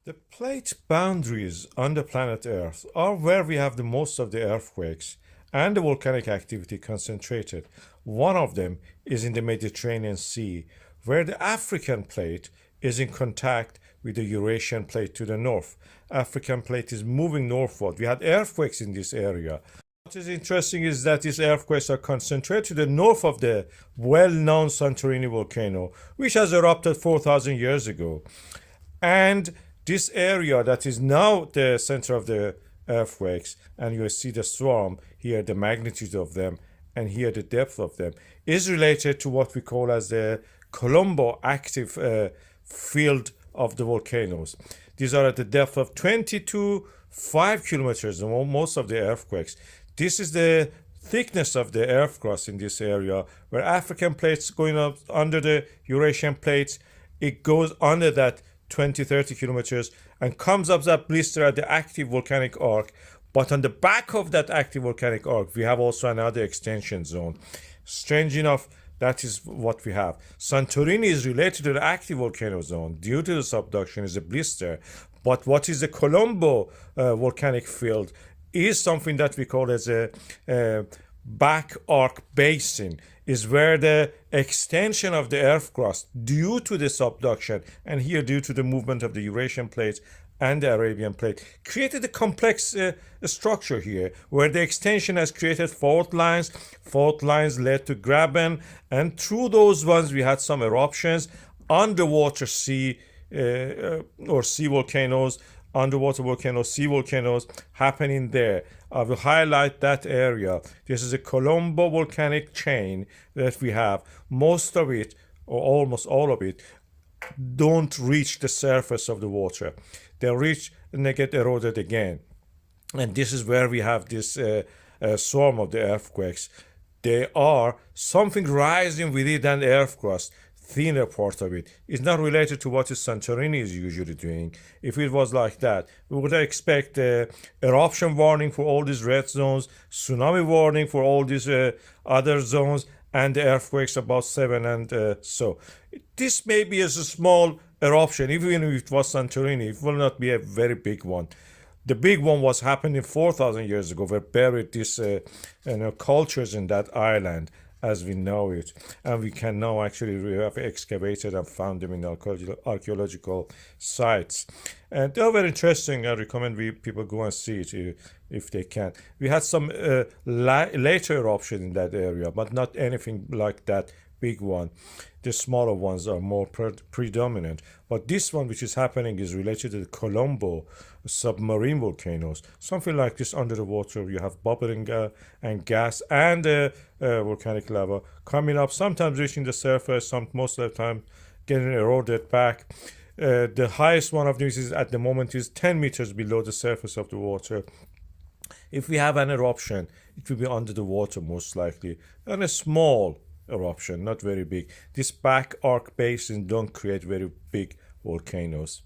The plate boundaries on the planet Earth are where we have the most of the earthquakes and the volcanic activity concentrated. One of them is in the Mediterranean Sea, where the African plate is in contact with the Eurasian plate to the north. African plate is moving northward. We had earthquakes in this area. What is interesting is that these earthquakes are concentrated to the north of the well-known Santorini volcano, which has erupted 4,000 years ago. And this area that is now the center of the earthquakes, and you see the swarm here, the magnitude of them, and here the depth of them, is related to what we call as the Kolumbo active field of the volcanoes. These are at the depth of 20 to 5 kilometers, most of the earthquakes. This is the thickness of the earth crust in this area, where African plates going up under the Eurasian plates, it goes under that 20-30 kilometers and comes up that blister at the active volcanic arc. But on the back of that active volcanic arc, we have also another extension zone. Strange enough, that is what we have. Santorini is related to the active volcano zone due to the subduction is a blister. But what is the Kolumbo volcanic field is something that we call as a back arc basin, is where the extension of the earth crust due to the subduction and here due to the movement of the Eurasian plate and the Arabian plate created a complex structure here, where the extension has created fault lines. Fault lines led to graben, and through those ones we had some eruptions, underwater sea or sea volcanoes, underwater volcanoes, sea volcanoes happening there. I will highlight that area. This is a Kolumbo volcanic chain that we have. Most of it, or almost all of it, don't reach the surface of the water. They reach and they get eroded again. And this is where we have this swarm of the earthquakes. They are something rising within an earth crust, thinner part of it. It's not related to what Santorini is usually doing. If it was like that, we would expect eruption warning for all these red zones, tsunami warning for all these other zones, and the earthquakes about 7 and so. This may be as a small eruption, even if it was Santorini, it will not be a very big one. The big one was happening 4,000 years ago, where buried these cultures in that island as we know it, and we can now actually we have excavated and found them in archaeological sites, and they are very interesting. I recommend people go and see it if they can. We had some later eruption in that area, but not anything like that big one. The smaller ones are more predominant, but this one which is happening is related to the Kolumbo submarine volcanoes. Something like this under the water, you have bubbling and gas and volcanic lava coming up, sometimes reaching the surface, most of the time getting eroded back. The highest one of these is at the moment is 10 meters below the surface of the water. If we have an eruption, it will be under the water most likely, and a small eruption, not very big. This back arc basins don't create very big volcanoes.